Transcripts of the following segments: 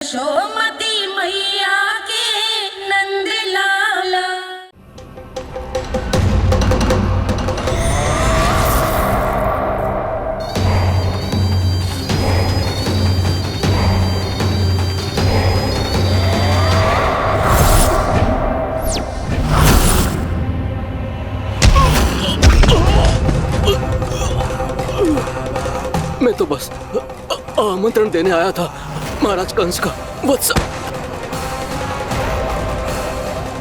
यशोमती मैया के नंद लाला। मैं तो बस आमंत्रण देने आया था महाराज कंस का वत्स।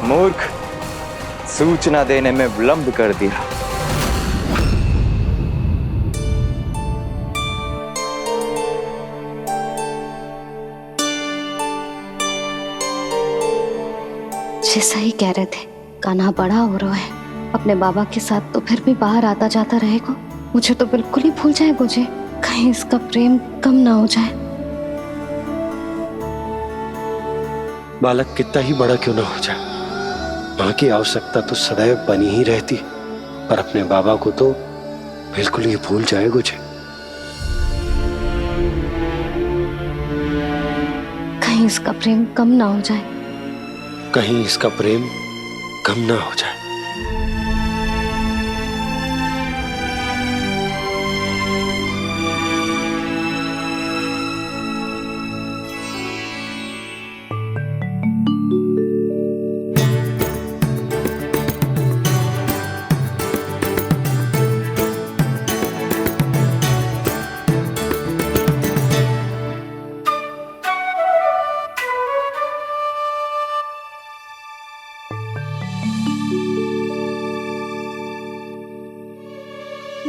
मूर्ख, सूचना देने में विलंब कर दिया। जैसा ही कह रहे थे, कान्हा बड़ा हो रहा है अपने बाबा के साथ, तो फिर भी बाहर आता जाता रहेगा। मुझे तो बिल्कुल ही भूल जाएगा जी, कहीं इसका प्रेम कम ना हो जाए। बालक कितना ही बड़ा क्यों ना हो जाए, माँ की आवश्यकता तो सदैव बनी ही रहती, पर अपने बाबा को तो बिल्कुल ही भूल जाए मुझे। कहीं इसका प्रेम कम ना हो जाए, कहीं इसका प्रेम कम ना हो जाए।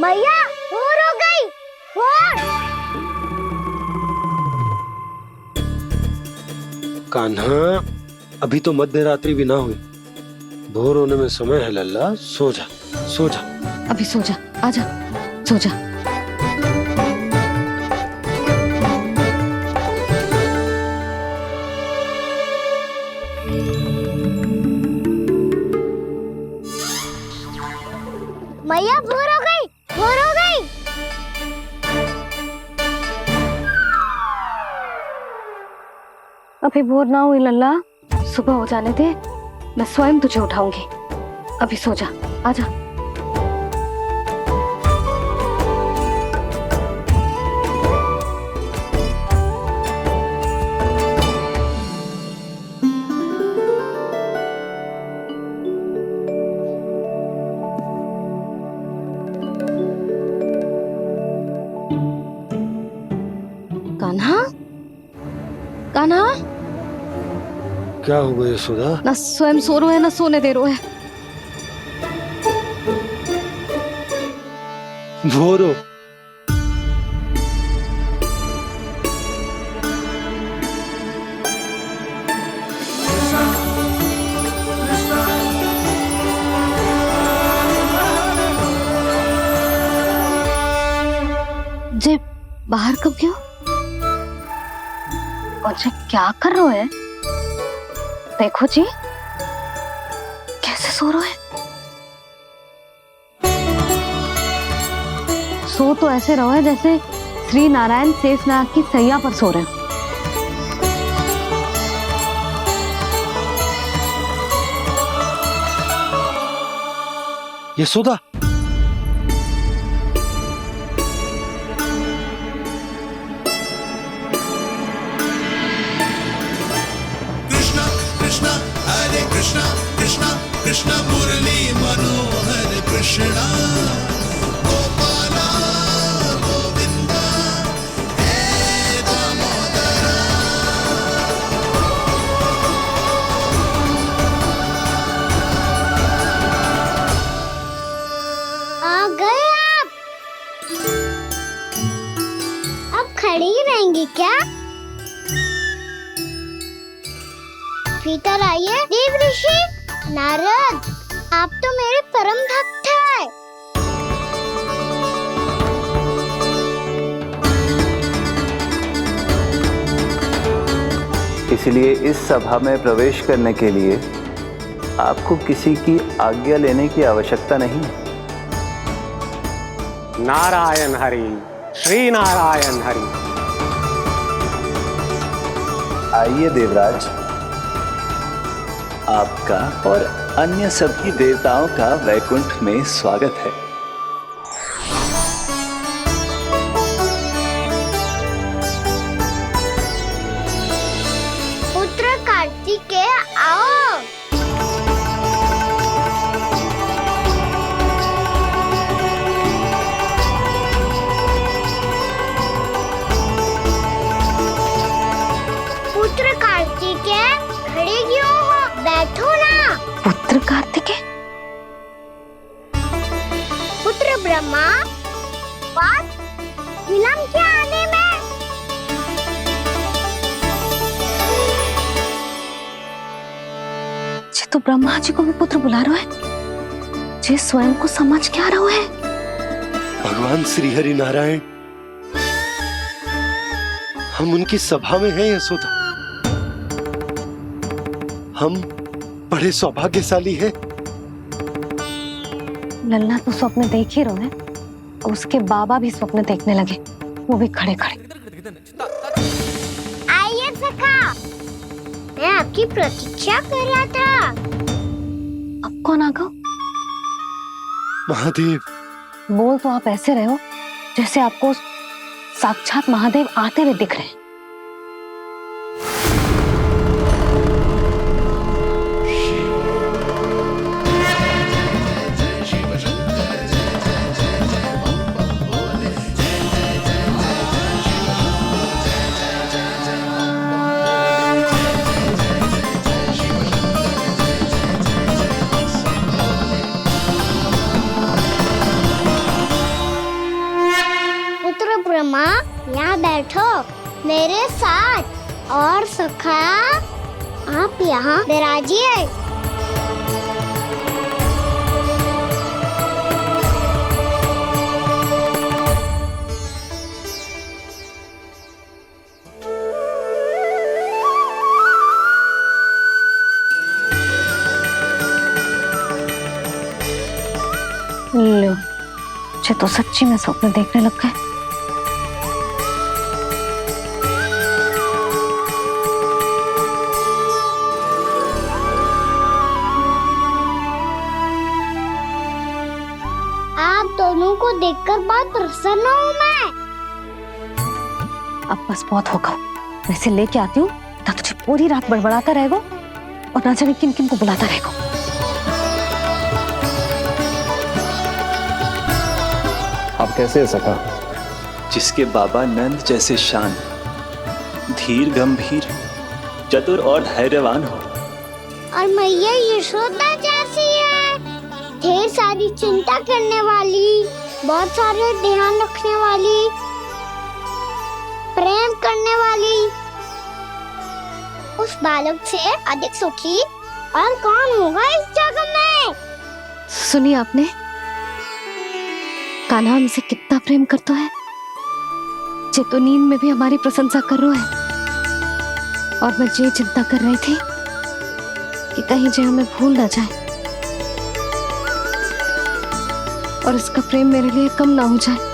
मैया भोर हो गई। भोर। कान्हा, अभी तो मध्य रात्रि भी ना हुई, भोर होने में समय है लल्ला। सो जा, सो जा। अभी सो जा, आजा, सो जा। मैया भोर हो गई। भोर हो गई। अभी भोर ना हुई लल्ला, सुबह हो जाने दे, मैं स्वयं तुझे उठाऊंगी। अभी सो जा, आजा। कान्हा, कान्हा, क्या हो गया सुधा? ना स्वयं सो रहे है ना सोने दे रहे है। भोर हो। जे बाहर कब गयो? और जे क्या कर रहे है? देखो जी, कैसे सो रहे है। सो तो ऐसे रहो है जैसे श्री नारायण शेषनाग की सैया पर सो रहे हैं। यशोदा, कृष्णा कृष्णा हरे कृष्णा कृष्णा कृष्णा मुरली मनोहर कृष्णा गोपाला गोविंदा हे दामोदरा। आ गए आप। अब खड़ी ही रहेंगी क्या? भीतर आइए। देव ऋषि नारद, आप तो मेरे परम भक्त हैं। इसलिए इस सभा में प्रवेश करने के लिए आपको किसी की आज्ञा लेने की आवश्यकता नहीं है। नारायण हरि, श्री नारायण हरि। आइए देवराज, आपका और अन्य सभी देवताओं का वैकुंठ में स्वागत है। पुत्र कार्तिकेय आओ। पुत्र कार्तिकेय खड़े क्यों हो, बैठो ना। पुत्र कार्तिकेय? पुत्र ब्रह्मा, बात विलंब क्या आने में? जे तो ब्रह्मा जी को भी पुत्र बुला रहा है, जे स्वयं को समझ क्या रहा है। भगवान श्री हरि नारायण, हम उनकी सभा में हैं यशोदा। हम बड़े सौभाग्यशाली हैं। लल्ला तो स्वप्न देख ही रहे हैं, और उसके बाबा भी स्वप्न देखने लगे, वो भी खड़े खड़े। आइए सखा, मैं आपकी प्रतीक्षा कर रहा था। अब कौन आ गया? महादेव। बोल तो आप ऐसे रहे हो जैसे आपको साक्षात महादेव आते हुए दिख रहे हैं। पुत्र ब्रह्मा, यहाँ बैठो मेरे साथ, और सखा आप यहाँ विराजिए। लो, मुझे तो सच्ची में स्वप्न देखने लग गए। आप दोनों को देखकर बहुत प्रसन्न हूँ मैं। अब बस बहुत होगा, वैसे लेके आती हूँ, ना तुझे पूरी रात बड़बड़ाता रहेगा और ना जाने किन किन को बुलाता रहेगा। आप कैसे सका? जिसके बाबा नंद जैसे शान, धीर गंभीर, चतुर और धैर्यवान हो, और मैया यशोदा जैसी है, ढेर सारी चिंता करने वाली, बहुत सारे ध्यान रखने वाली, प्रेम करने वाली। उस बालक से अधिक सुखी और कौन होगा इस जगत में? सुनिए आपने, कान्हा हमसे कितना प्रेम करता है, जे तो नींद में भी हमारी प्रशंसा कर रहा है। और मैं ये चिंता कर रही थी कि कहीं जे हमें भूल ना जाए और इसका प्रेम मेरे लिए कम ना हो जाए।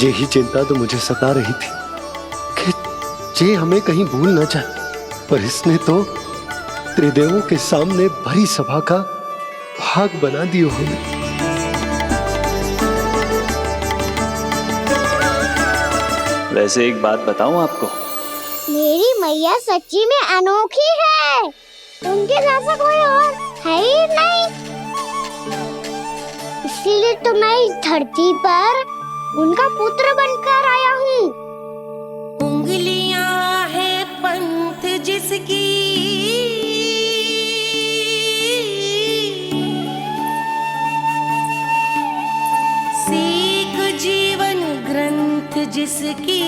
यही चिंता तो मुझे सता रही थी कि जे हमें कहीं भूल न जाए, पर इसने तो त्रिदेवों के सामने भरी सभा का भाग बना दियो हमें। वैसे एक बात बताऊं आपको, मेरी मैया सच्ची में अनोखी है, उनके जैसा कोई और है ही नहीं। इसीलिए तो मैं इस धरती पर उनका पुत्र बनकर आया हूँ। उंगलियां है पंथ जिसकी, सीख जीवन ग्रंथ जिसकी,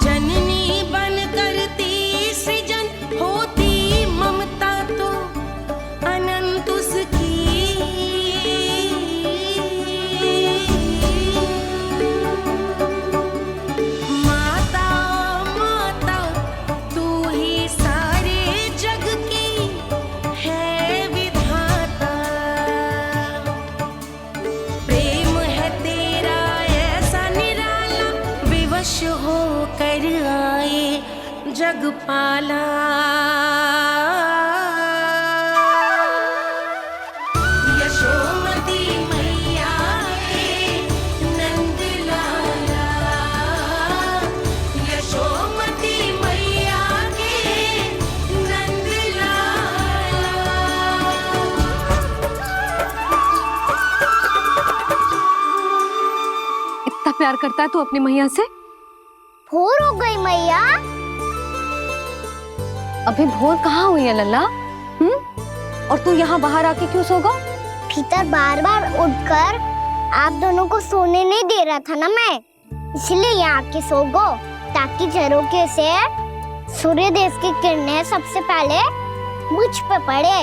जननी बन करती सृजन, होती ममता तो अनंत उसकी। माता माता तू ही सारे जग की है विधाता। पाला। यशोमती मैया के नंद लाला, यशोमती मैया के नंद लाला। इतना प्यार करता है तू अपनी मैया से? भोर हो गई मैया। अभी भोर कहाँ हुई है लल्ला? और तू यहाँ बाहर आके क्यों सो गया? भीतर बार बार उठकर आप दोनों को सोने नहीं दे रहा था ना मैं, इसलिए यहाँ आके सो गो, ताकि झरोखे से सूर्य देव की किरणें सबसे पहले मुझ पे पड़े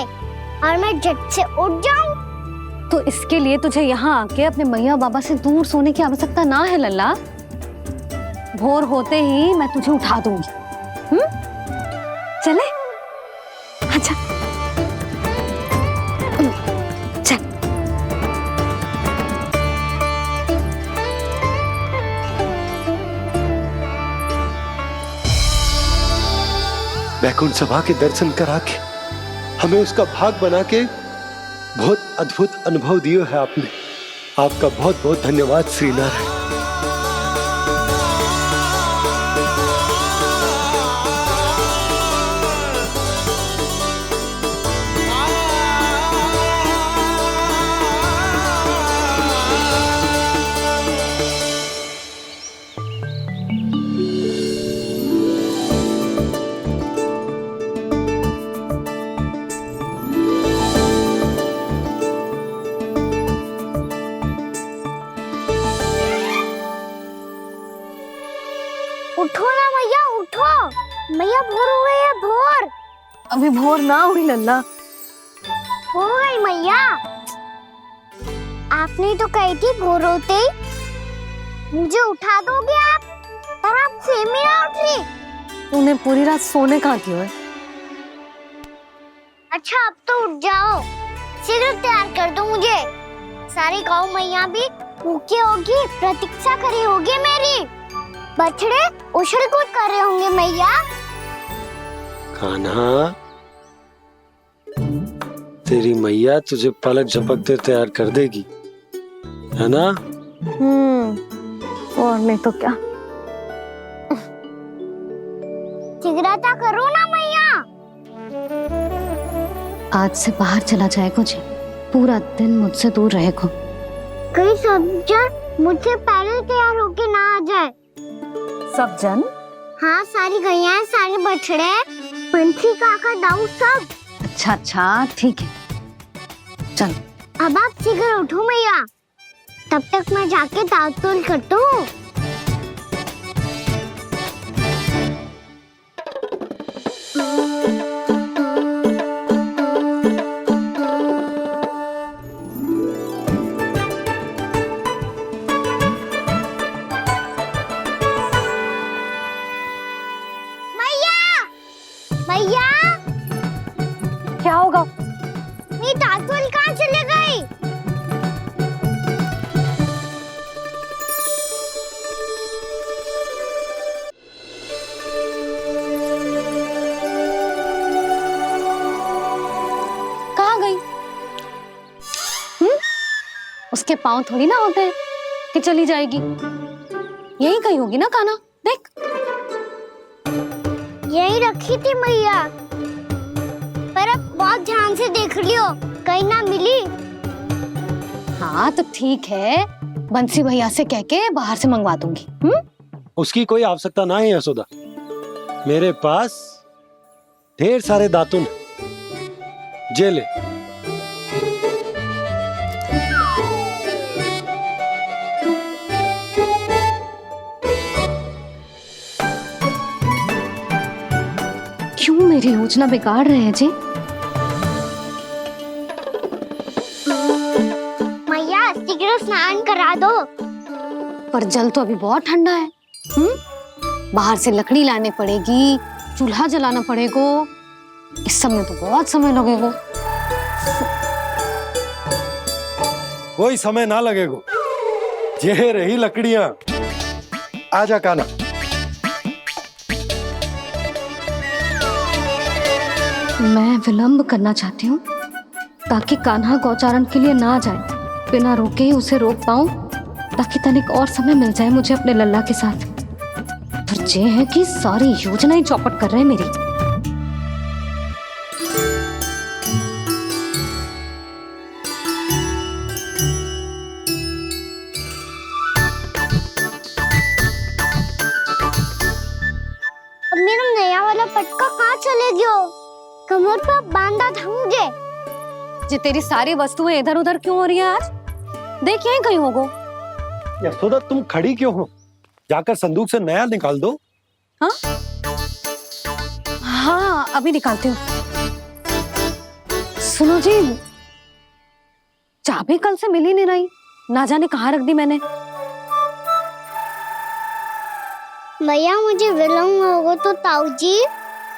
और मैं झट से उठ जाऊं। तो इसके लिए तुझे यहाँ आके अपने मैया बाबा से दूर सोने की आवश्यकता ना है लल्ला। भोर होते ही मैं तुझे उठा दूंगी। चले? अच्छा चल। वैकुंठ सभा के दर्शन करा के हमें उसका भाग बना के बहुत अद्भुत अनुभव दिए है आपने। आपका बहुत बहुत धन्यवाद श्री नारायण। उठो ना मैया, उठो। मैया भोर हो गई है, भोर अभी भोर ना हुई लल्ला। हो गई मैया। आपने तो कही थी भोर होते ही मुझे उठा दोगे आप, पर आप फिर भी ना उठ रही। तूने पूरी रात सोने कहाँ की है? अच्छा अब तो उठ जाओ, शीघ्र तैयार कर दो मुझे। सारी गौ मैया भी भूखी होगी, प्रतीक्षा करी होगी मेरी। बछड़े उछल कूद कर रहे होंगे मैया। कान्हा, तेरी मैया तुझे पलक झपकते तैयार कर देगी, है ना? और नहीं तो क्या। शीघ्रता करो ना मैया। आज से बाहर चला जाएगा जी, पूरा दिन मुझसे दूर रहेगा। कहीं सब जन मुझसे पहले तैयार होके ना आ जाए। सब जन? हाँ, सारी गैया, सारे बछड़े, पंछी, काका, दाऊ सब। अच्छा अच्छा ठीक है, चल। अब आप शीघ्र उठो मैया, तब तक मैं जाके ताल-तोल करता हूँ। मैया, क्या होगा? मेरी ताल-तोल कहाँ चले गई? कहाँ गई? उसके पाँव थोड़ी ना होते हैं कि चली जाएगी। यही कहीं होगी ना कान्हा, देख। यही रखी थी मैया, पर अब बहुत ध्यान से देख लियो, कहीं ना मिली। हाँ तो ठीक है, बंसी भैया से कह के बाहर से मंगवा दूंगी। उसकी कोई आवश्यकता ना है यशोदा, मेरे पास ढेर सारे दातुन हैं। जे ले। क्यों मेरी योजना बिगाड़ रहे हैं जी? मैया शीघ्र स्नान करा दो। पर जल तो अभी बहुत ठंडा है। बाहर से लकड़ी लानी पड़ेगी, चूल्हा जलाना पड़ेगा, इस सब में तो बहुत समय लगेगा। कोई समय ना लगेगा, ये रही लकड़ियां। आजा कान्हा। मैं विलंब करना चाहती हूँ ताकि कान्हा गौचारण के लिए ना जाए। बिना रोके ही उसे रोक पाऊं ताकि तनिक और समय मिल जाए मुझे अपने लल्ला के साथ। पर ये है कि सारी योजना ही चौपट कर रहे हैं मेरी। अब मेरा नया वाला पटका कहाँ चले गयो? कमर पर बांधा था मुझे। जे तेरी सारी वस्तुएं इधर उधर क्यों हो रही है आज? देख यहीं कहीं होगो। यशोदा तुम खड़ी क्यों हो? जाकर संदूक से नया निकाल दो। हाँ हाँ अभी निकालती हूँ। सुनो जी, चाबी कल से मिल ही नहीं रही, ना जाने कहाँ रख दी मैंने। भैया मुझे विलम्ब होगा तो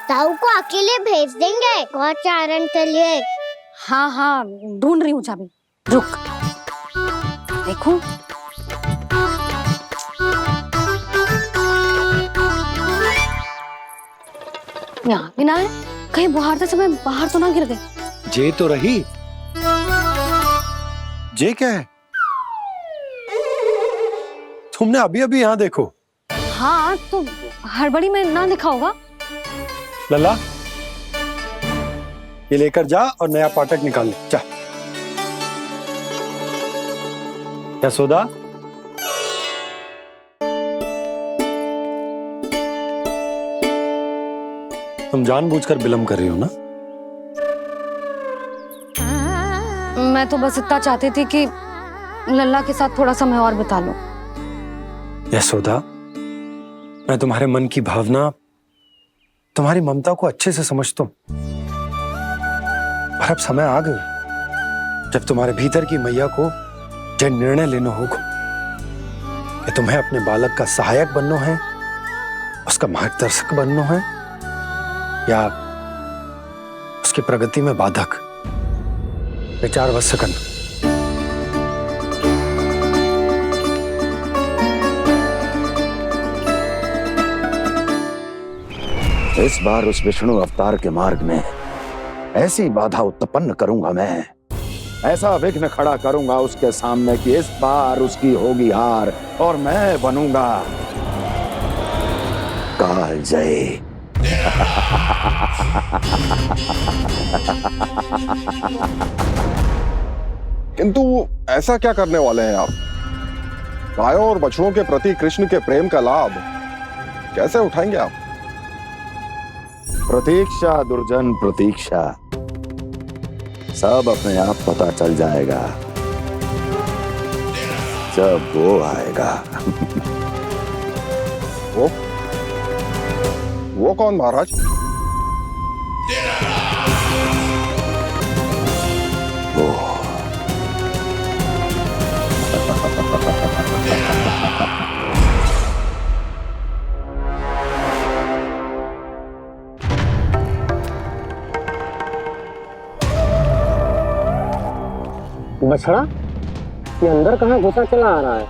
ताऊ को अकेले भेज देंगे गौचारण के लिए। हाँ हाँ ढूंढ रही हूँ चाबी, रुक। देखो यहाँ भी ना है, कहीं बाहर समय बाहर तो ना गिर गए। जे तो रही। जे क्या है? तुमने अभी अभी यहाँ देखो। हाँ तो हड़बड़ी में ना दिखा होगा। लल्ला ये लेकर जा और नया पाठक निकाल ले जा। यशोदा तुम जानबूझकर विलम्ब कर रही हो ना? मैं तो बस इतना चाहती थी कि लल्ला के साथ थोड़ा समय और बिता लो। यशोदा मैं तुम्हारे मन की भावना, तुम्हारी ममता को अच्छे से समझता हूं। पर अब समय आ गया जब तुम्हारे भीतर की मैया को यह निर्णय लेना होगा कि तुम्हें अपने बालक का सहायक बनना है, उसका मार्गदर्शक बनना है, या उसकी प्रगति में बाधक। विचार अवश्य करना। इस बार उस विष्णु अवतार के मार्ग में ऐसी बाधा उत्पन्न करूंगा मैं, ऐसा विघ्न खड़ा करूंगा उसके सामने कि इस बार उसकी होगी हार और मैं बनूंगा कालजयी। किंतु ऐसा क्या करने वाले हैं आप? गायों और बछड़ों के प्रति कृष्ण के प्रेम का लाभ कैसे उठाएंगे आप? प्रतीक्षा दुर्जन प्रतीक्षा, सब अपने आप पता चल जाएगा जब वो आएगा। वो कौन महाराज? वो बछड़ा ये अंदर कहाँ घुसा चला आ रहा है?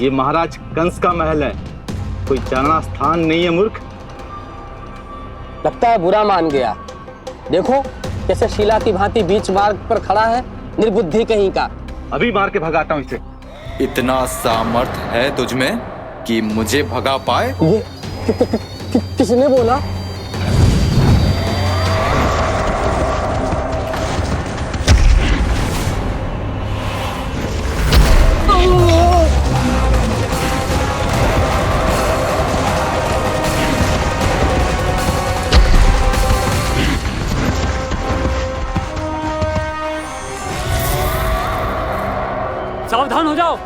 ये महाराज कंस का महल है, कोई जाना स्थान नहीं है मूर्ख। लगता है बुरा मान गया। देखो कैसे शिला की भांति बीच मार्ग पर खड़ा है, निर्बुद्धि कहीं का। अभी मार के भगाता हूँ इसे। इतना सामर्थ है तुझमें कि मुझे भगा पाए? ये किसने बोला? सावधान हो जाओ।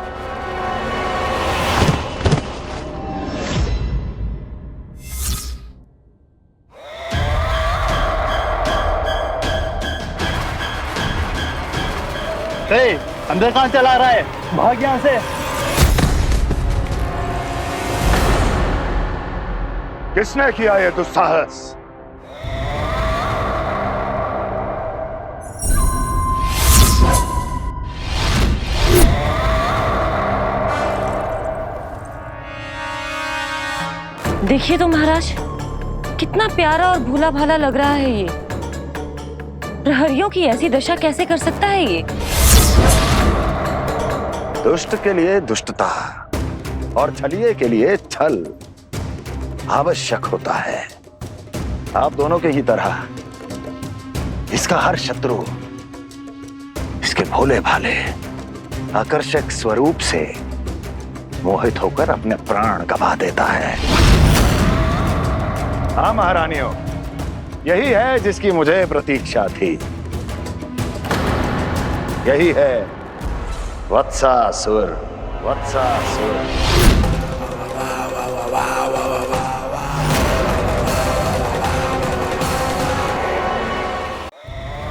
अंदर कहाँ चला रहा है? भाग यहाँ से। किसने किया ये दुस्साहस? देखिए तो महाराज कितना प्यारा और भूला भाला लग रहा है ये। प्रहरियों की ऐसी दशा कैसे कर सकता है ये? दुष्ट के लिए दुष्टता और छलिए के लिए छल आवश्यक होता है। आप दोनों के ही तरह इसका हर शत्रु इसके भोले भाले आकर्षक स्वरूप से मोहित होकर अपने प्राण गंवा देता है। हाँ महारानियों, यही है जिसकी मुझे प्रतीक्षा थी। यही है वत्सासुर। वत्सासुर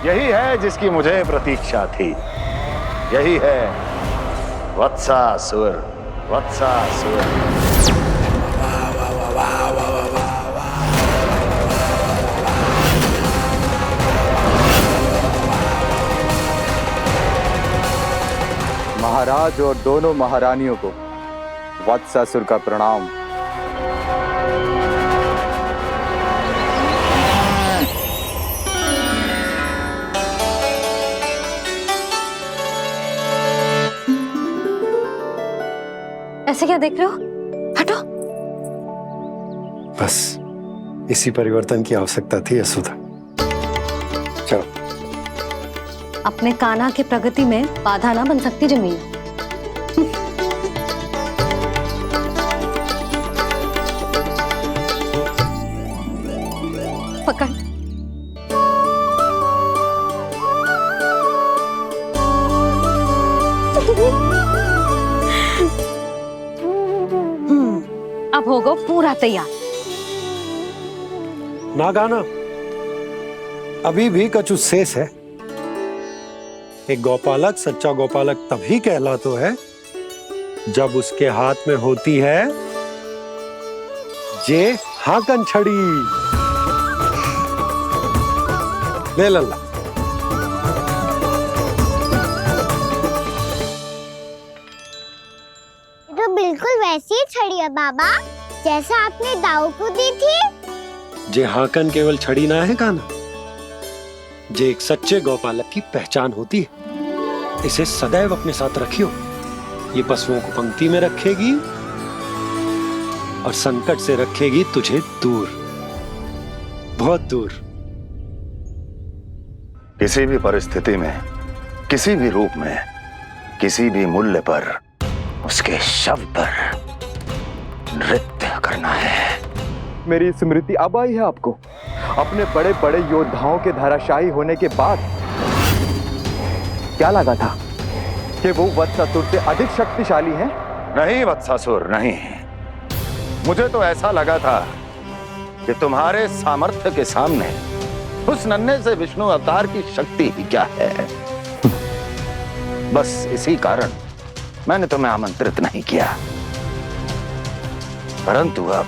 यही है जिसकी मुझे प्रतीक्षा थी। यही है वत्सासुर। वत्सासुर महाराज और दोनों महारानियों को वत्सासुर का प्रणाम। ऐसे क्या देख रहे हो? हटो। बस इसी परिवर्तन की आवश्यकता थी यशोदा। चलो। अपने कान्हा की प्रगति में बाधा ना बन सकती जमीन। पकड़। अब होगा पूरा तैयार। ना गाना, अभी भी कछु शेष है। एक गौपालक सच्चा गौपालक तभी कहलाता है जब उसके हाथ में होती है जे हाकन छड़ी। ले लल्ला। तो बिल्कुल वैसी ही छड़ी है बाबा जैसा आपने दाऊ को दी थी। जे हाकन केवल छड़ी ना है कान्हा, जे एक सच्चे गौपालक की पहचान होती है। इसे सदैव अपने साथ रखियो। ये पशुओं को पंक्ति में रखेगी और संकट से रखेगी तुझे दूर, बहुत दूर। किसी भी परिस्थिति में, किसी भी रूप में, किसी भी मूल्य पर उसके शव पर नृत्य करना है। मेरी स्मृति अब आई है आपको। अपने बड़े बड़े योद्धाओं के धराशायी होने के बाद क्या लगा था कि वो वत्सासुर से अधिक शक्तिशाली है? नहीं वत्सासुर, नहीं। मुझे तो ऐसा लगा था कि तुम्हारे सामर्थ्य के सामने उस नन्हे से विष्णु अवतार की शक्ति ही क्या है। बस इसी कारण मैंने तुम्हें आमंत्रित नहीं किया। परंतु अब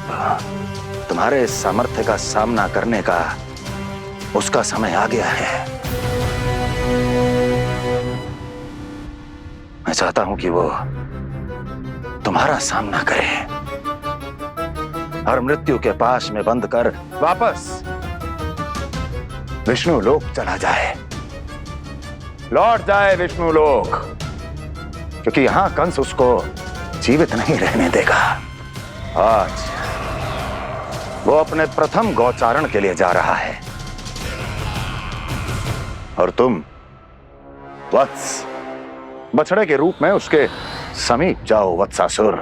तुम्हारे इस सामर्थ्य का सामना करने का उसका समय आ गया है। मैं चाहता हूं कि वो तुम्हारा सामना करे और मृत्यु के पाश में बंद कर वापस विष्णु लोक चला जाए, लौट जाए विष्णु लोक, क्योंकि यहां कंस उसको जीवित नहीं रहने देगा। आज वो अपने प्रथम गौचारण के लिए जा रहा है और तुम वत्स बछड़े के रूप में उसके समीप जाओ। वत्सासुर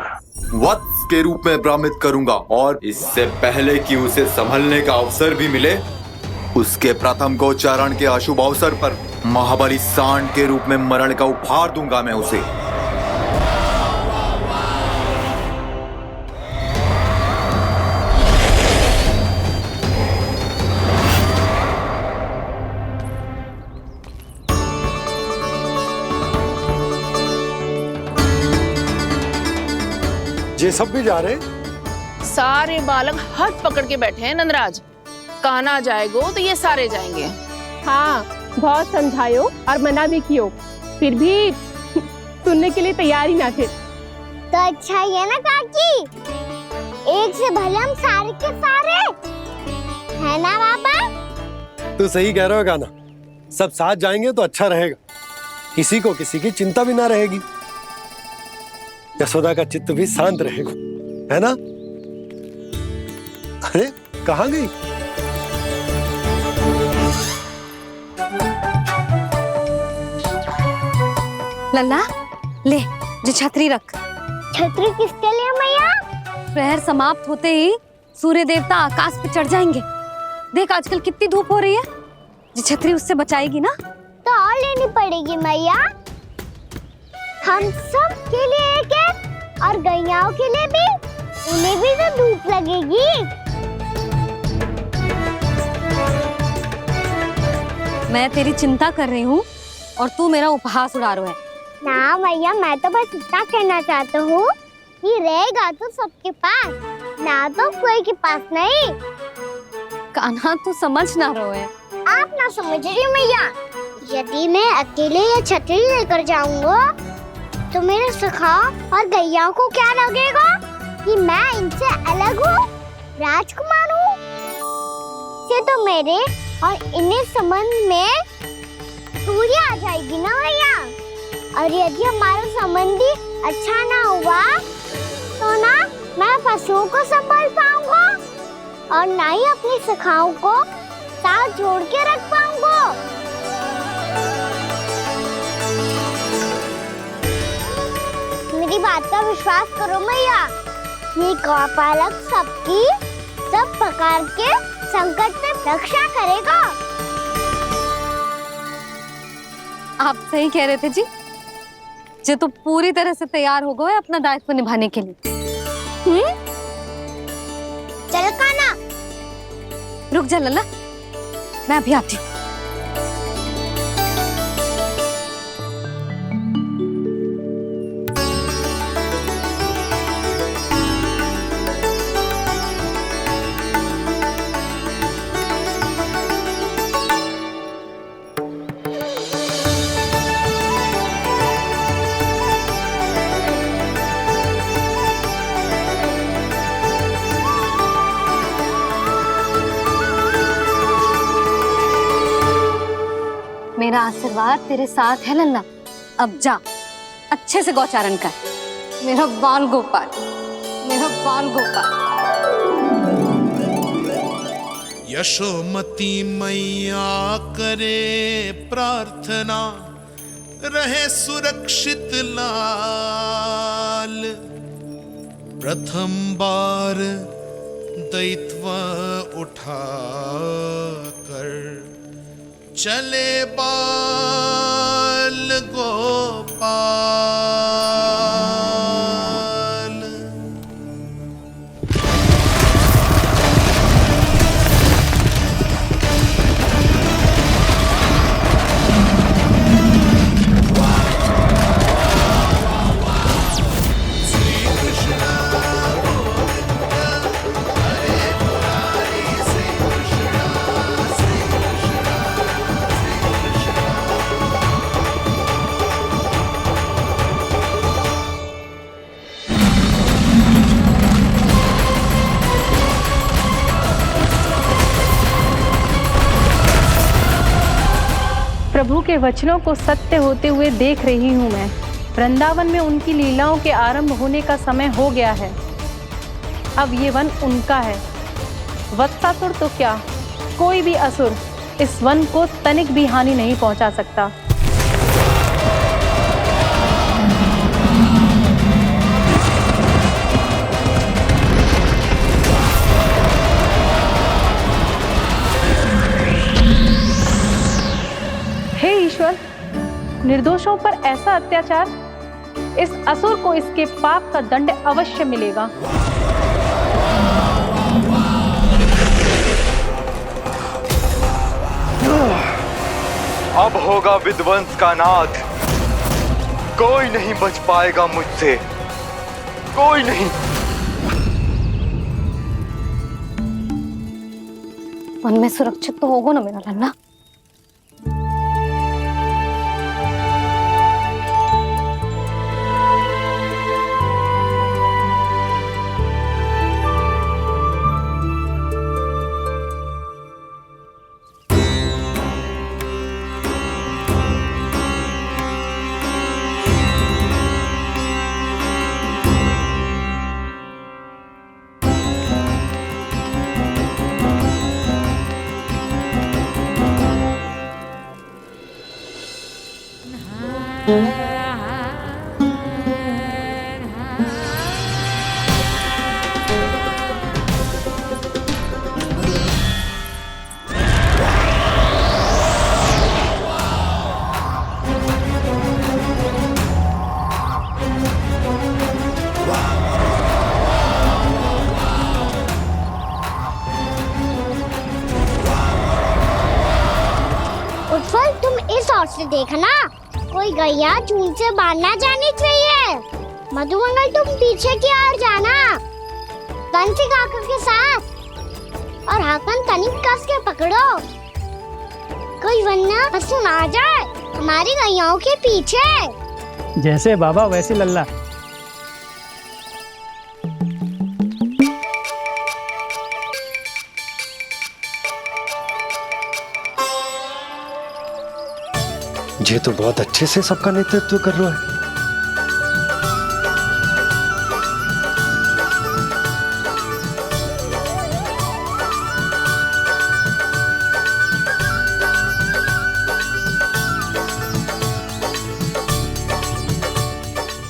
वत्स के रूप में भ्रमित करूंगा और इससे पहले कि उसे संभलने का अवसर भी मिले, उसके प्रथम गोचारण के अशुभ अवसर पर महाबली सांड के रूप में मरण का उपहार दूंगा मैं उसे। ये सब भी जा रहे? सारे बालक हाथ पकड़ के बैठे हैं नंदराज। कान्हा जाएगो तो ये सारे जाएंगे। हाँ, बहुत समझायो और मना भी कियो, फिर भी सुनने के लिए तैयार ही ना थे। तो अच्छा ही है ना काकी, एक से भले हम सारे के सारे है ना पापा? तू सही कह रहा है गाना। सब साथ जाएंगे तो अच्छा रहेगा, किसी को किसी की चिंता भी ना रहेगी, यशोदा का चित्त भी शांत रहेगा, है ना? अरे कहाँ गई? लल्ला ले, जो छतरी रख। छतरी किसके लिए मैया? प्रहर समाप्त होते ही सूर्य देवता आकाश पे चढ़ जाएंगे। देख आजकल कितनी धूप हो रही है, जो छतरी उससे बचाएगी ना। तो और लेनी पड़ेगी मैया, हम सब के लिए एक एक, और गैयाओं के लिए भी, उन्हें भी तो धूप लगेगी। मैं तेरी चिंता कर रही हूँ और तू मेरा उपहास उड़ा रहा है। ना मैया, मैं तो बस इतना कहना चाहता हूँ कि रहेगा तो सबके पास, ना तो कोई के पास नहीं। कान्हा तू समझ ना रहो है। आप ना समझ रही मैया, यदि मैं अकेले ये छतरी लेकर जाऊंगा तो मेरे सखा और गैयाओं को क्या लगेगा कि मैं इनसे अलग हूँ, राजकुमार हूँ। से तो मेरे और इन्हें संबंध में दूरी आ जाएगी ना भैया। और यदि हमारा संबंध ही अच्छा ना हुआ तो ना मैं पशुओं को संभाल पाऊंगा और ना ही अपनी सखाओं को साथ जोड़ के रख पाऊंगा। मेरी बात का विश्वास करो मैया, ये गौपालक सबकी सब प्रकार के संकट से रक्षा करेगा। आप सही कह रहे थे जी, जो तो पूरी तरह से तैयार हो गए अपना दायित्व निभाने के लिए। चल कान्हा। रुक जा लल्ला, मैं अभी आती हूँ। मेरा आशीर्वाद तेरे साथ है लल्ला। अब जा, अच्छे से गौचारण कर। मेरा बाल गोपाल, मेरा बाल गोपाल। यशोमती मैया करे प्रार्थना, रहे सुरक्षित लाल। प्रथम बार दैत्व उठा कर चले बाल गोपाल। श्री कृष्ण प्रभु के वचनों को सत्य होते हुए देख रही हूँ मैं। वृंदावन में उनकी लीलाओं के आरंभ होने का समय हो गया है। अब ये वन उनका है। वत्सासुर तो क्या, कोई भी असुर इस वन को तनिक भी हानि नहीं पहुंचा सकता। हे ईश्वर, निर्दोषों पर ऐसा अत्याचार, इस असुर को इसके पाप का दंड अवश्य मिलेगा। अब होगा विध्वंस का नाद। कोई नहीं बच पाएगा मुझसे, कोई नहीं। वन में सुरक्षित तो होगा ना मेरा लल्ला। उत्पल, तुम इस ओर से देखना, कोई गैया झूल से बाहर ना जानी चाहिए। मधुमंगल, तुम पीछे की ओर जाना, कंसी काका के साथ, और हाकन तनिक कस के पकड़ो, कोई वरना पशु ना आ जाए हमारी गैयाओं के पीछे। जैसे बाबा वैसे लल्ला। ये तो बहुत अच्छे से सबका नेतृत्व कर रहा है।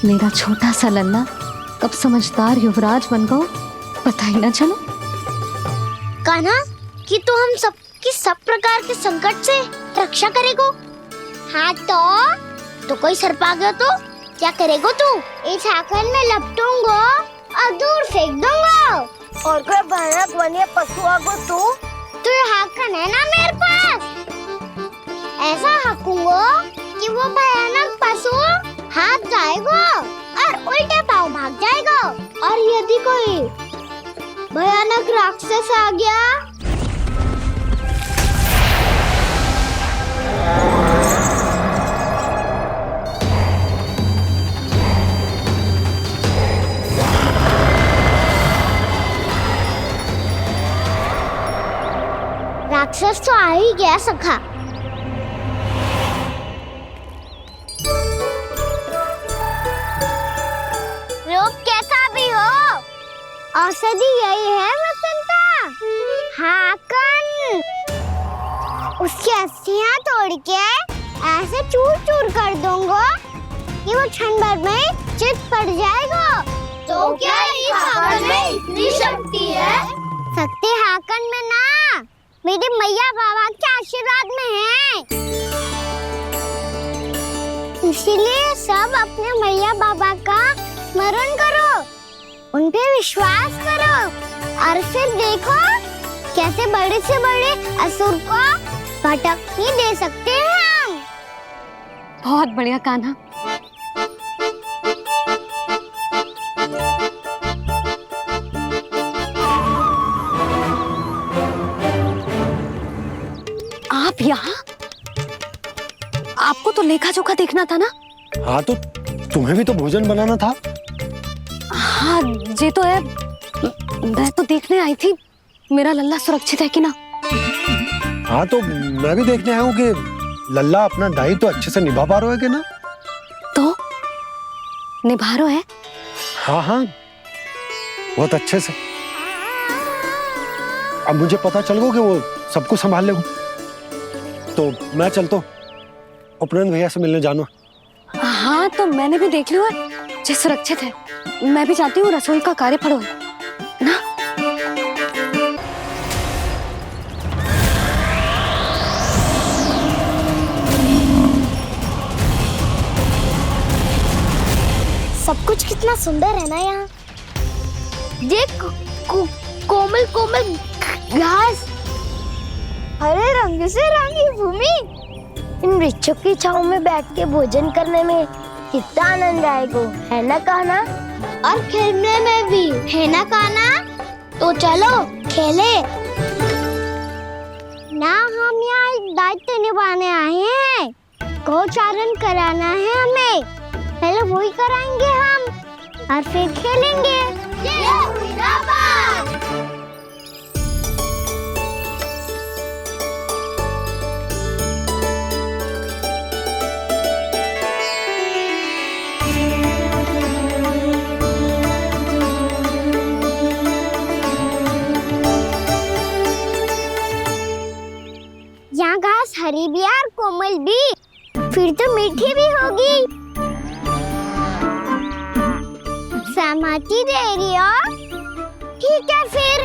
मेरा छोटा सा लल्ला कब समझदार युवराज बन गो पता ही ना चलो। कान्हा, कि तू हम सबकी सब प्रकार के संकट से रक्षा करेगो। हाँ तो कोई सर्प आ गया तो क्या करेगो तू? इस हाकन में लपटूंगो और दूर फेंक दूंगा। और कोई भयानक वन्य पशु आगो तो ये हाकन है ना मेरे पास, ऐसा हाकूंगो कि वो भयानक पशु हाथ जाएगा और उल्टे पाँव भाग जाएगा। और यदि कोई भयानक राक्षस आ गया राक्षस तो आ ही गया सखा। रोग कैसा भी हो, औषधि यही है वसंता। हाकन उसकी अस्थियां तोड़ के ऐसे चूर चूर कर दूंगा कि वो क्षण भर में चित पड़ जाएगा। तो क्या इस हाकन में इतनी शक्ति है? शक्ति हाकन में ना, मेरे मैया बाबा के आशीर्वाद में है। इसीलिए सब अपने मैया बाबा का स्मरण करो, उन पे विश्वास करो, और फिर देखो कैसे बड़े से बड़े असुर को भटकने दे सकते हैं हम। बहुत बढ़िया कान्हा। आप यहाँ? आपको तो लेखा जोखा देखना था ना? हाँ तो तुम्हें भी तो भोजन बनाना था। हाँ ये तो है, मैं तो देखने आई थी मेरा लल्ला सुरक्षित है कि ना। हाँ तो मैं भी देखने आया हूँ कि लल्ला अपना दायित्व तो अच्छे से निभा पा रहा है कि ना। तो निभा रहा है? हाँ हाँ बहुत अच्छे से। अब मुझे पता चल गया कि वो सब कुछ संभाल लेगा, तो मैं चलता हूँ, उपनंद भैया से मिलने जाना। हाँ तो मैंने भी देख लिया जो सुरक्षित है। मैं भी चाहती हूँ रसोई का कार्य पड़ो ना। सब कुछ कितना सुंदर है ना यहाँ। देख कोमल कोमल घास, हरे रंग से रंगी भूमि, इन वृक्षों की छांव में बैठ के भोजन करने में कितना आनंद आएगा, है ना कान्हा? और खेलने में भी, है ना कान्हा? तो चलो खेले ना। हम यहाँ एक दायित्व निभाने आए हैं, गोचारण कराना है हमें। पहले वही कराएंगे हम और फिर खेलेंगे। यहाँ घास हरी भी और कोमल भी, फिर तो मीठी भी होगी। सहमति दे रही हो? ठीक है फिर।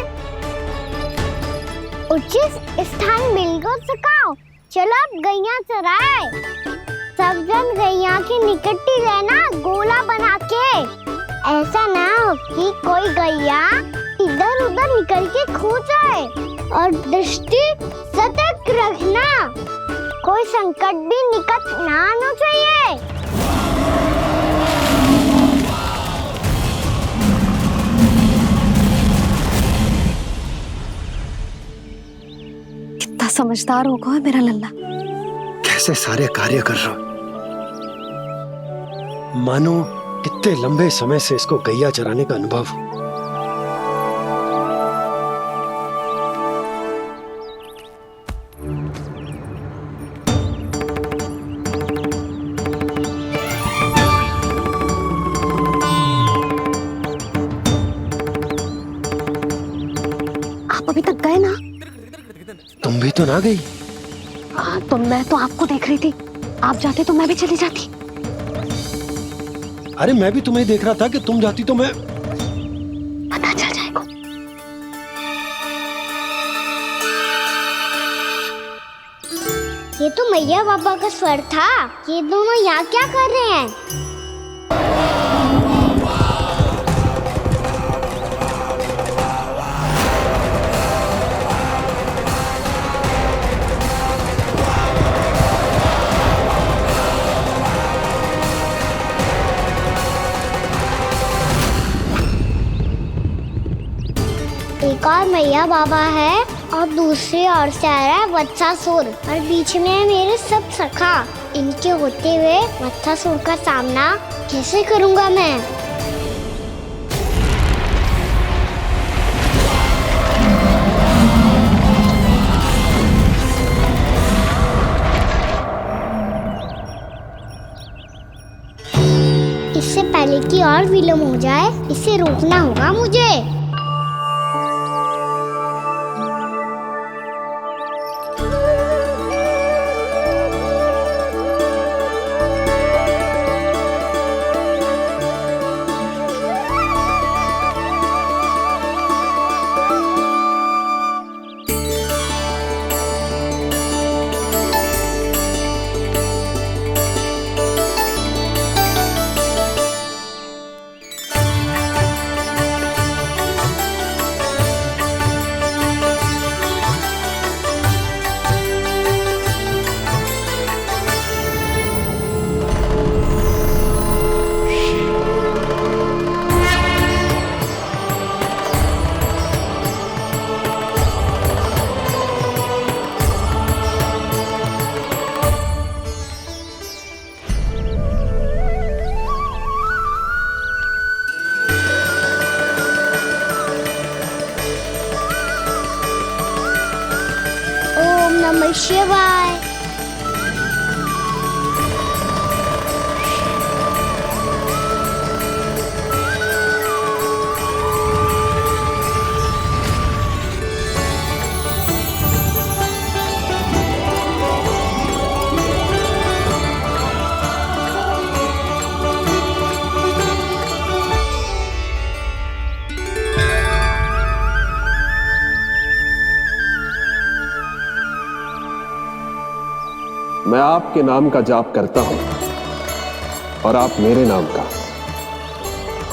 उचित स्थान बिल्कुल सिखाओ। चलो अब गैया चराए। सब जन गैया के निकट ही रहना, गोला बना के। ऐसा ना हो कि कोई गैया इधर उधर निकल के खो जाए। और दृष्टि सतर्क रखना, कोई संकट भी निकट ना आना चाहिए। कितना समझदार होगा है मेरा लल्ला। कैसे सारे कार्य कर रहा, मानो कितने लंबे समय से इसको गैया चराने का अनुभव हो। आप अभी तक गए ना? तुम भी तो ना गई। तो मैं तो आपको देख रही थी। आप जाते तो मैं भी चली जाती। अरे मैं भी तुम्हें देख रहा था कि तुम जाती तो मैं। पता चल जाएगा। ये तो मैया बाबा का स्वर था। ये दोनों यहाँ क्या कर रहे हैं? एक और मैया बाबा है और दूसरी ओर से आ रहा है वत्सासुर और बीच में है मेरे सब सखा। इनके होते हुए वत्सासुर का सामना कैसे करूंगा मैं? इससे पहले कि और विलम्ब हो जाए, इसे रोकना होगा मुझे। नमः शिवाय। मैं आपके नाम का जाप करता हूं और आप मेरे नाम का।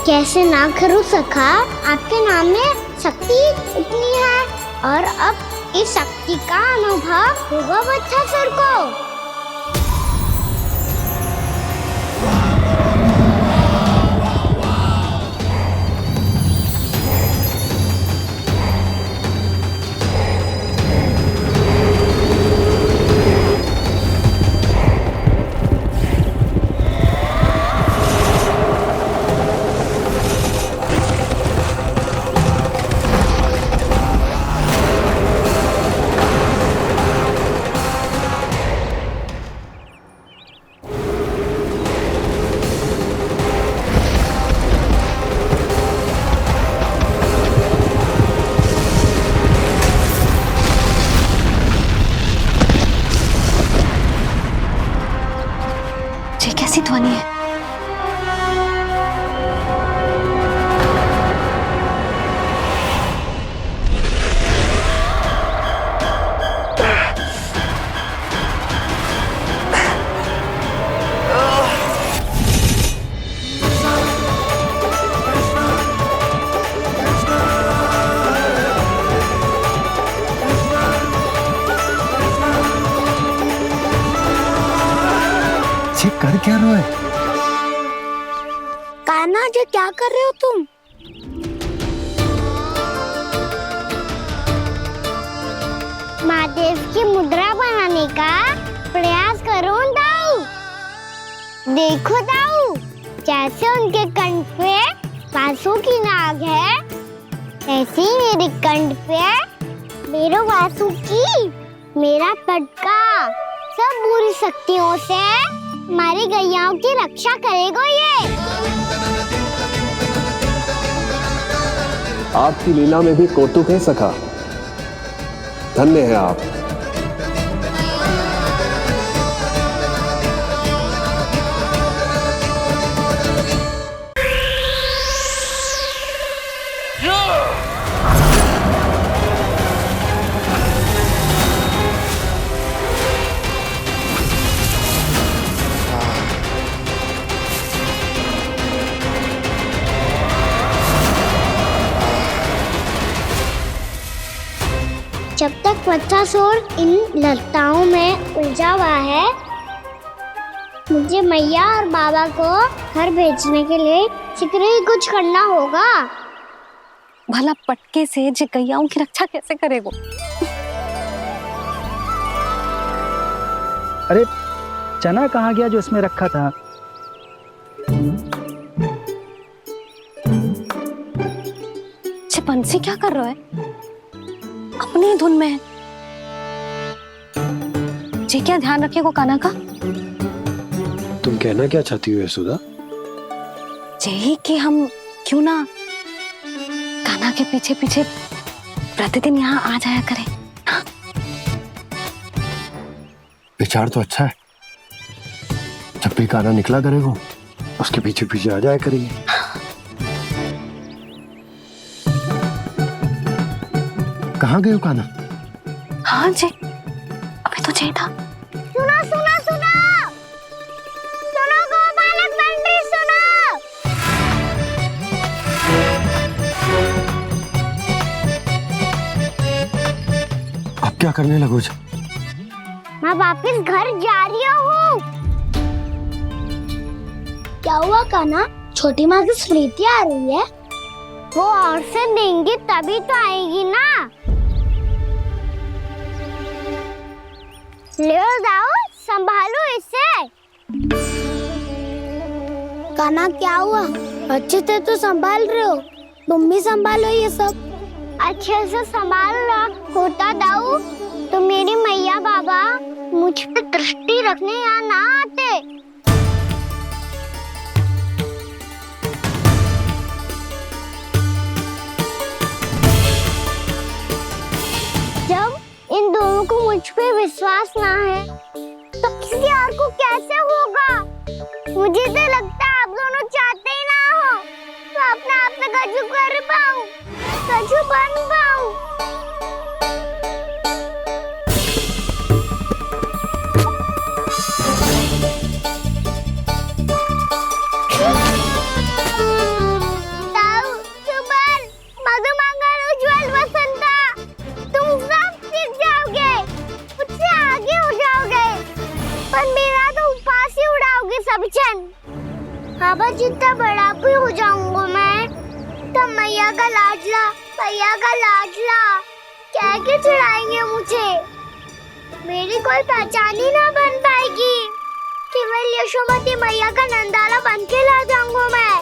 कैसे ना करूं सखा, आपके नाम में शक्ति इतनी है और अब इस शक्ति का अनुभव होगा वत्सासुर को। ध्वनि है। कर क्या रहे हो? कान्हा जी क्या कर रहे हो तुम? महादेव की मुद्रा बनाने का प्रयास करो दाऊ। देखो दाऊ, जैसे उनके कंठ पे वासु की नाग है, ऐसे ही मेरे कंठ पे मेरे वासु की मेरा पटका सब बुरी शक्तियों से हमारी गैयाओं की रक्षा करेगा ये। आपकी लीला में भी कौतुक है सखा, धन्य है आप। जब तक वत्सासुर इन लताओं में उलझा हुआ है, मुझे मैया और बाबा को घर भेजने के लिए शीघ्र ही कुछ करना होगा। भला पटके से जे गैयाओं की रक्षा कैसे करेगा? अरे चना कहाँ गया जो इसमें रखा था? बंसी क्या कर रहा है? अपनी धुन में है। जी क्या ध्यान रखेगा कान्हा का? तुम कहना क्या चाहती हो यशोदा? यही कि हम क्यों ना कान्हा के पीछे पीछे प्रतिदिन यहाँ आ जाया करें। हाँ? विचार तो अच्छा है। जब भी कान्हा निकला करेगा, उसके पीछे पीछे आ जाया करेंगे। कहाँ गए हो कान्हा? हाँ जी, अभी तो चाहिए था। सुनो सुनो सुनो सुनो गोपालक बंटी सुनो। अब क्या करने लगो? मैं वापस घर जा रही हूँ। क्या हुआ कान्हा? छोटी माँ की स्मृति आ रही है। वो और से देंगी तभी तो आएगी ना। ले जाओ, संभालो इसे। कान्हा क्या हुआ? अच्छे से तो संभाल रहे हो, तुम भी संभालो ये सब। अच्छे से संभाल रहा होता दाऊ तो मेरी मैया बाबा मुझ पे दृष्टि रखने यहाँ ना आते। जब इन दोनों को मुझ पे विश्वास ना है तो किसी और को कैसे होगा? मुझे तो लगता है आप दोनों चाहते ही ना हो तो अपने आप में गजू कर पाऊं, गजू बन पाऊं। बाबा जितना बड़ा भी हो जाऊंगा मैं, तब मैया का लाडला कह के चिढ़ाएंगे मुझे। मेरी कोई पहचान ही ना बन पाएगी। केवल यशोमती मैया का नंदाला बन के ला जाऊंगा मैं।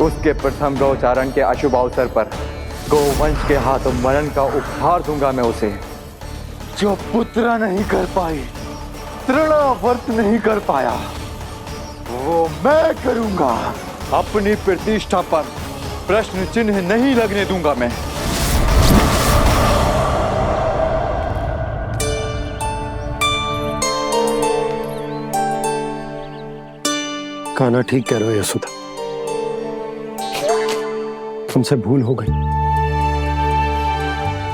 उसके प्रथम गौचारण के अशुभ अवसर पर गोवंश के हाथों मरण का उपहार दूंगा मैं उसे। जो पुत्र नहीं कर पाई, तृणावर्त नहीं कर पाया, वो मैं करूंगा। अपनी प्रतिष्ठा पर प्रश्न चिन्ह नहीं लगने दूंगा मैं। कान्हा ठीक कह रहे हो यशोदा, हमसे भूल हो गई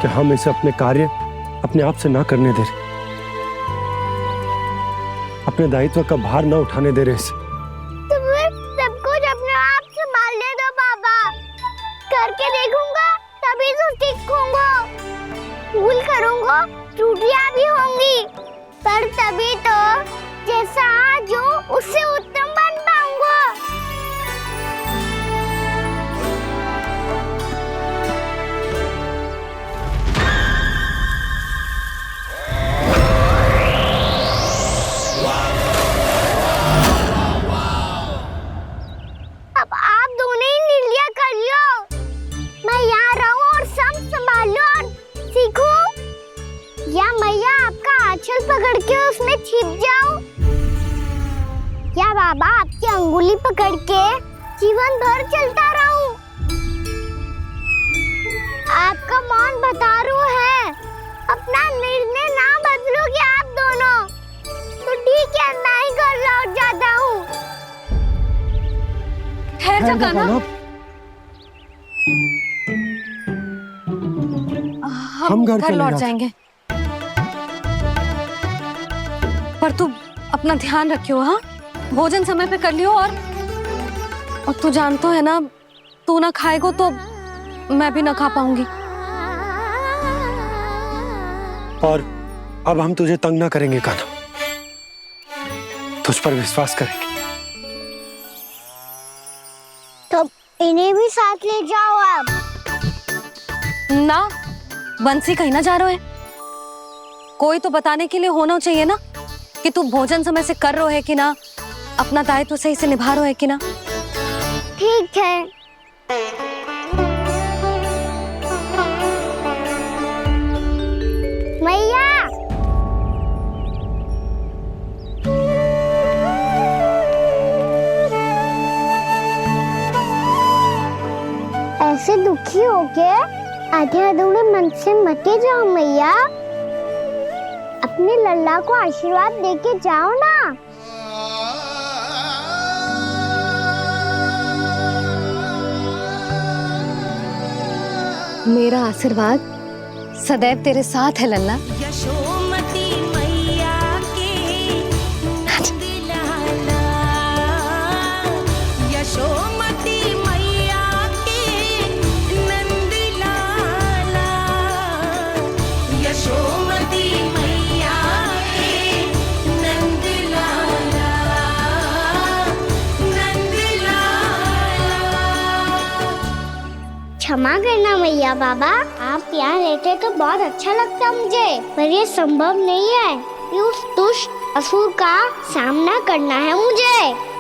कि हम इसे अपने कार्य अपने आप से ना करने दे रहे, अपने दायित्व का भार ना उठाने दे रहे इसे। तो फिर सब कुछ अपने आप संभालने दो बाबा, करके देखूंगा तभी तो सीखूंगा। भूल करूंगा, त्रुटियां भी होंगी, पर तभी तो जैसा आज हूं उससे उत्तम बन पाऊंगा। अब आप दोनों ही निर्णय कर लो, मैं यहाँ रहूं और सब संभाल लूं और सीखूं, या मैया आपका आंचल पकड़ के उसमें छिप जाऊं, या बाबा आपकी अंगुली पकड़ के जीवन भर चलता रहूं। आपका मौन बतारू है, अपना निर्णय ना बदलोगे आप दोनों तो ठीक है, मैं ही घर लौट जाता हूँ। ठहर जा कान्हा, हम घर लौट जाएंगे, पर तू अपना ध्यान रखियो। हाँ, भोजन समय पे कर लियो। और तू जानतो है ना, तू ना खाएगो तो मैं भी ना खा पाऊंगी। और अब हम तुझे तंग ना करेंगे कान्हा, तुझ पर विश्वास करेंगे। तो इन्हें भी साथ ले जाओ आप। ना, बंसी कहीं ना जा रहे है, कोई तो बताने के लिए होना चाहिए ना कि तू भोजन समय से कर रहे है कि ना, अपना दायित्व सही से निभा रहे है कि ना। ठीक है। मैया, ऐसे दुखी होके आधे अधूरे मन से मत जाओ मैया, अपने लल्ला को आशीर्वाद देके जाओ ना। मेरा आशीर्वाद सदैव तेरे साथ है लल्ला। यशोमती मैया के नंद लाला, यशोमती मैया के नंद लाला, यशोमती मैया के नंद लाला, नंद लाला। क्षमा करना मैया बाबा, आप यहाँ रहते तो बहुत अच्छा लगता मुझे, पर ये संभव नहीं है कि उस दुष्ट असुर का सामना करना है मुझे।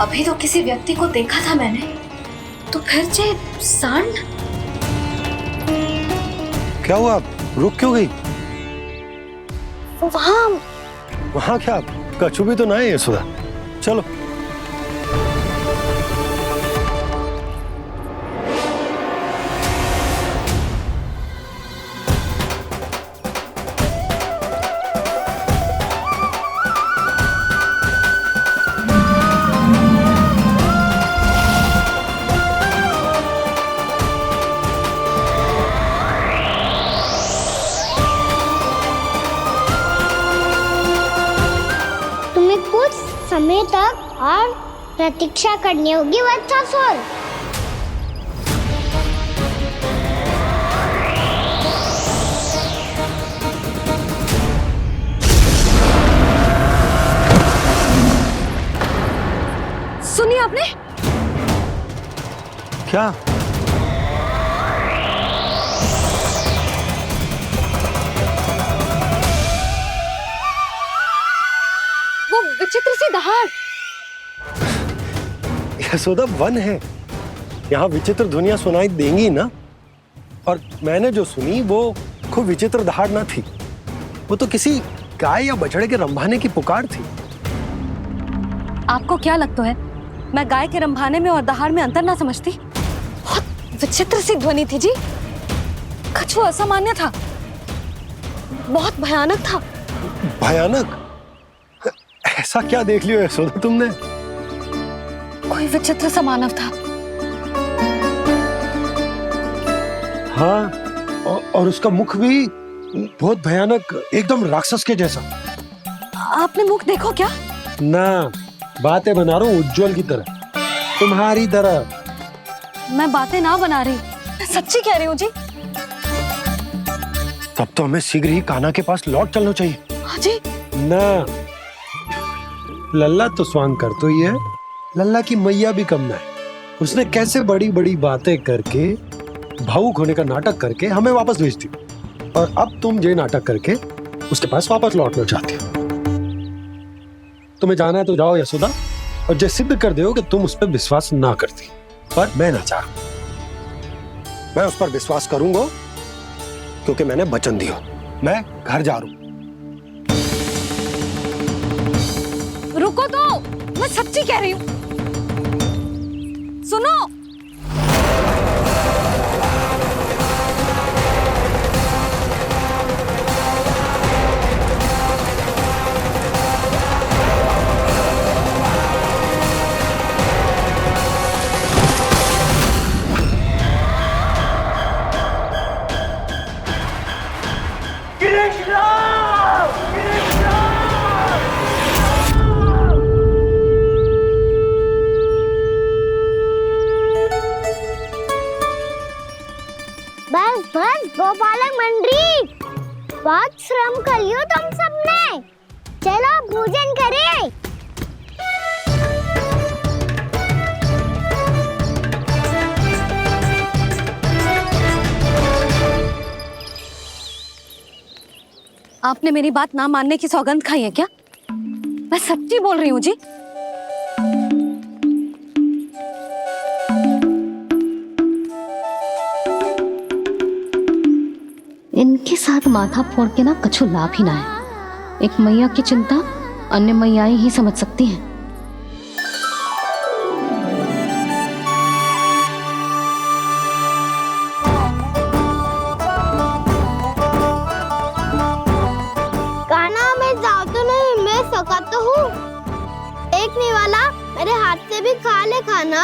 अभी तो किसी व्यक्ति को देखा था मैंने, तो फिर से सांड। क्या हुआ, रुक क्यों गई? वहाँ क्या कछु भी तो ना है यशोदा, चलो। आने तक और प्रतीक्षा करनी होगी वत्सासुर। सुनिए आपने क्या? वो विचित्र सी दहाड़। यशोदा, वन है, यहाँ विचित्र ध्वनियां सुनाई देंगी ना। और मैंने जो सुनी वो खूब विचित्र दहाड़ ना थी, वो तो किसी गाय या बछड़े के रंभाने की पुकार थी। आपको क्या लगता है मैं गाय के रंभाने में और दहाड़ में अंतर ना समझती? बहुत विचित्र सी ध्वनि थी जी, कुछ वो असामान्य था, बहुत भयानक था। भयानक? ऐसा क्या देख लियो यशोदा तुमने? कोई विचित्र सा मानव था। हाँ, और उसका मुख भी बहुत भयानक, एकदम राक्षस के जैसा। आपने मुख देखो क्या? ना, बातें बना रहा हूँ उज्जवल की तरह, तुम्हारी तरह। मैं बातें ना बना रही, मैं सच्ची कह रही हूँ जी। तब तो हमें शीघ्र ही कान्हा के पास लौट चलना चाहिए। हाँ जी। ना, लल्ला तो स्वांग कर तो ही है, लल्ला की मैया भी कम ना है। उसने कैसे बड़ी बड़ी बातें करके, भावुक होने का नाटक करके हमें वापस भेज दी, और अब तुम ये नाटक करके उसके पास वापस लौटना चाहती हो। तुम्हें जाना है तो जाओ यशोदा, और ये सिद्ध कर दो कि तुम उस पर विश्वास ना करती। पर मैं ना चाहूं, मैं उस पर विश्वास करूंगा क्योंकि मैंने वचन दिया। मैं घर जा रहा हूं। रुको तो, मैं सच्ची कह रही हूँ। सुनो, बस बस गोपालक मंडली, बहुत श्रम कर लियो तुम सबने। चलो भोजन करें। आपने मेरी बात ना मानने की सौगंध खाई है क्या? मैं सच्ची बोल रही हूँ जी। इनके साथ माथा फोड़ के ना कछु लाभ ही ना है। एक मैया की चिंता अन्य मैयाएं ही समझ सकती हैं। कान्हा, मैं जाऊँ तो नहीं, मैं सका तो हूँ। एक नहीं वाला मेरे हाथ से भी खा ले खाना।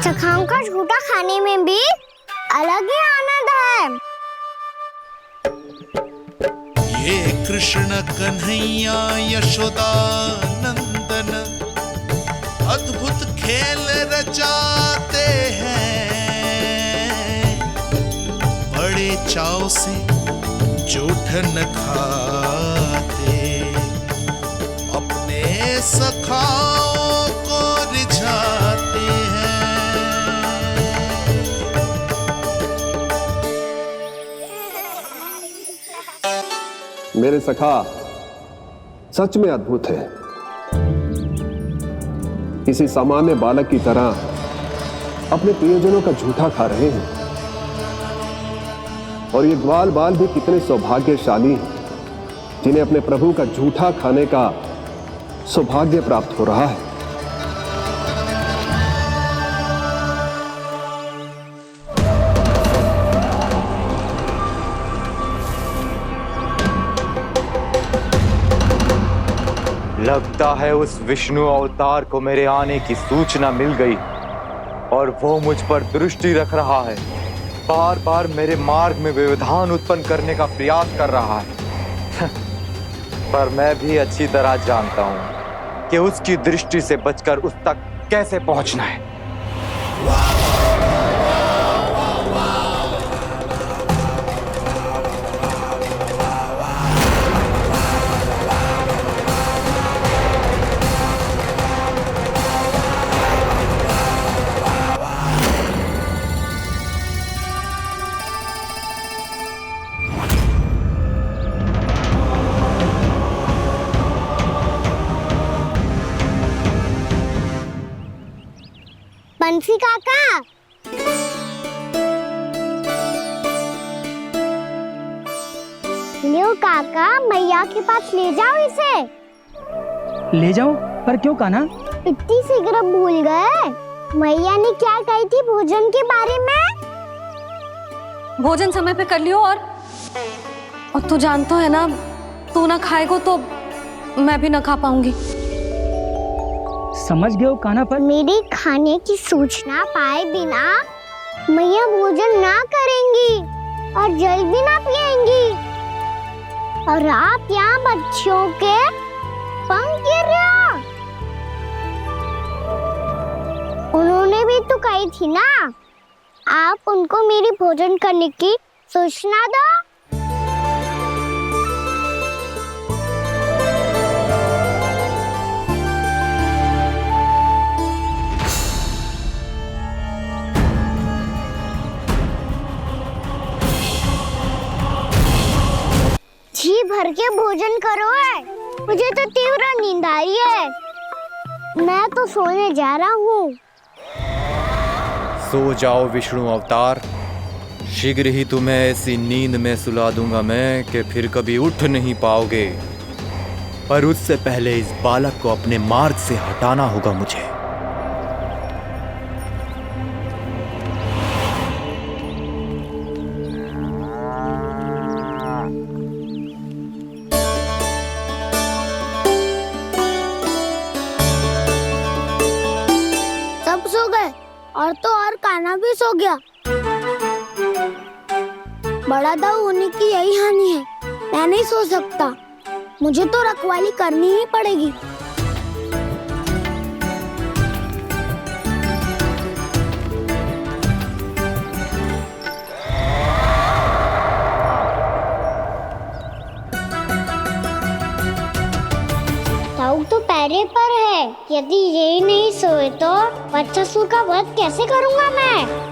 चखाओं का झूठा खाने में भी अलग ही आनंद है। ये कृष्ण कन्हैया यशोदा नंदन अद्भुत खेल रचाते हैं, बड़े चाव से जूठन खाते, अपने सखाओं को रिझाते हैं। मेरे सखा सच में अद्भुत है। किसी सामान्य बालक की तरह अपने प्रियजनों का झूठा खा रहे हैं, और ये ग्वाल बाल भी कितने सौभाग्यशाली हैं जिन्हें अपने प्रभु का झूठा खाने का सौभाग्य प्राप्त हो रहा है। लगता है उस विष्णु अवतार को मेरे आने की सूचना मिल गई। और वो मुझ पर दृष्टि रख रहा है, बार बार मेरे मार्ग में व्यवधान उत्पन्न करने का प्रयास कर रहा है। पर मैं भी अच्छी तरह जानता हूं कि उसकी दृष्टि से बचकर उस तक कैसे पहुंचना है। बंसी काका, लियो काका, मैया के पास ले जाओ इसे। ले जाओ? पर क्यों कान्हा? इतनी शीघ्र भूल गए? मैया ने क्या कही थी भोजन के बारे में? भोजन समय पे कर लियो। और तू जानता है ना, तू ना खाएगा तो मैं भी ना खा पाऊंगी। समझ गए हो कान्हा? पर मेरे खाने की सूचना पाए बिना मैया भोजन ना करेंगी और जल भी ना पिएंगी, और आप यहाँ बच्चों के पंख गिर रहे हो। उन्होंने भी तो कही थी ना, आप उनको मेरी भोजन करने की सूचना दो। जी भर के भोजन करो है, मुझे तो तीव्र नींद आ रही है। मैं तो सोने जा रहा हूँ। सो जाओ विष्णु अवतार, शीघ्र ही तुम्हें ऐसी नींद में सुला दूंगा मैं कि फिर कभी उठ नहीं पाओगे। पर उससे पहले इस बालक को अपने मार्ग से हटाना होगा मुझे। सब सो गए और तो और कान्हा भी सो गया। बड़ा दाऊ होने की यही हानि है, मैं नहीं सो सकता। मुझे तो रखवाली करनी ही पड़ेगी। दाऊ तो पैरे पर है, यदि यही नहीं सोए तो बच्चासुर का वध कैसे करूंगा मैं?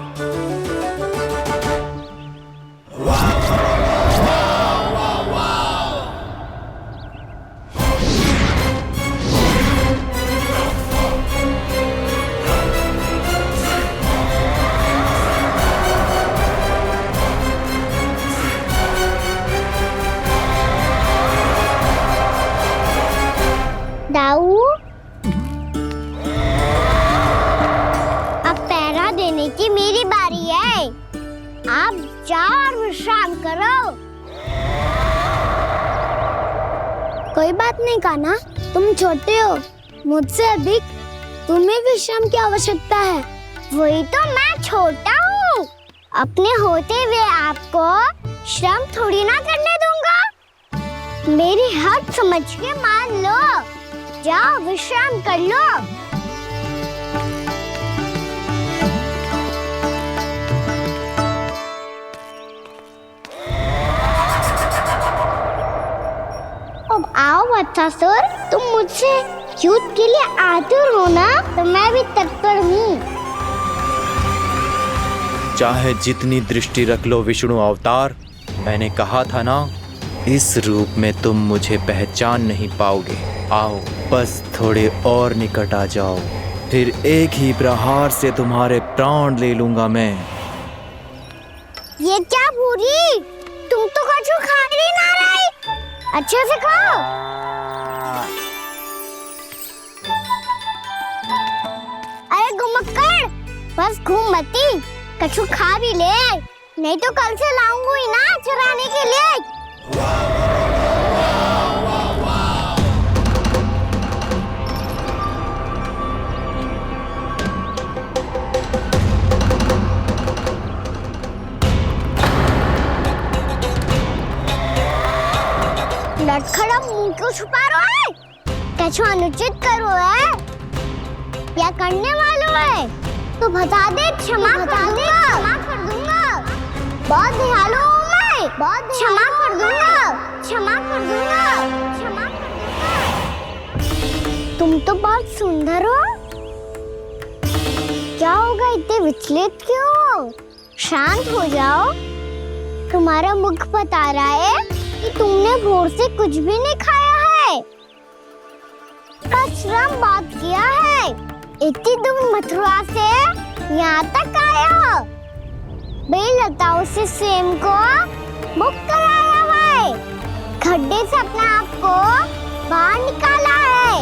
दाऊ, अब पहरा देने की मेरी बारी है। आप जाओ और विश्राम करो। कोई बात नहीं कान्हा, तुम छोटे हो, मुझसे अधिक तुम्हें विश्राम की आवश्यकता है। वही तो मैं छोटा हूँ, अपने होते हुए आपको श्रम थोड़ी ना करने दूंगा। मेरी हद समझ के मान लो, जाओ विश्राम कर लो। अब आओ बच्चासुर, तुम मुझसे युद्ध के लिए आतुर हो ना, तो मैं भी तत्पर हूँ। चाहे जितनी दृष्टि रख लो विष्णु अवतार, मैंने कहा था ना, इस रूप में तुम मुझे पहचान नहीं पाओगे। आओ, बस थोड़े और निकट आ जाओ, फिर एक ही प्रहार से तुम्हारे प्राण ले लूंगा मैं। ये क्या भूरी, तुम तो कछु खा ही ना रही, अच्छे से खाओ। अरे घुमक्कड़, बस घूम मती, कछु खा भी ले, नहीं तो कल से लाऊंगी ही ना चुराने के लिए। क्यों छुपा रहे है? क्या अनुचित करो है या करने वालों है तो बता दे, क्षमा कर दूंगा। बहुत दयालु हूँ मैं, बहुत क्षमा कर दूंगा। तुम तो बहुत सुंदर हो। क्या होगा, इतने विचलित क्यों हो? शांत हो जाओ। तुम्हारा मुख बता रहा है कि तुमने भोर से कुछ भी नहीं खाया है, बस श्रम बहुत किया है। इतनी दूर मथुरा से यहाँ तक आए हो, बेलताओं से स्वयं को मुक्त कराया है, खड्डे से अपने आप को बाहर निकाला है।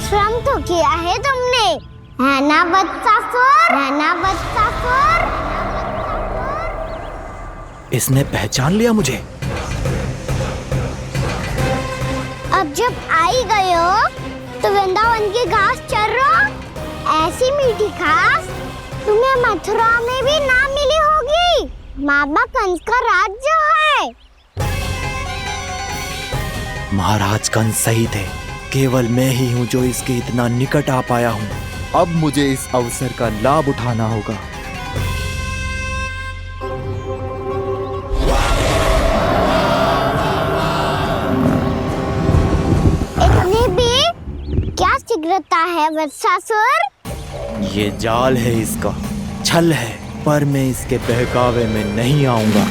श्रम तो किया है तुमने, है ना वत्सासुर? इसने पहचान लिया मुझे। अब जब आई गए हो तो वृंदावन की घास चर रहो। ऐसी मीठी घास तुम्हें मथुरा में भी ना मिली होगी। बाबा कंस का राज्य है। महाराज कंस सही थे, केवल मैं ही हूँ जो इसके इतना निकट आ पाया हूँ। अब मुझे इस अवसर का लाभ उठाना होगा। इतने भी क्या शीघ्रता है वत्सासुर? ये जाल है इसका, छल है, पर मैं इसके बहकावे में नहीं आऊंगा।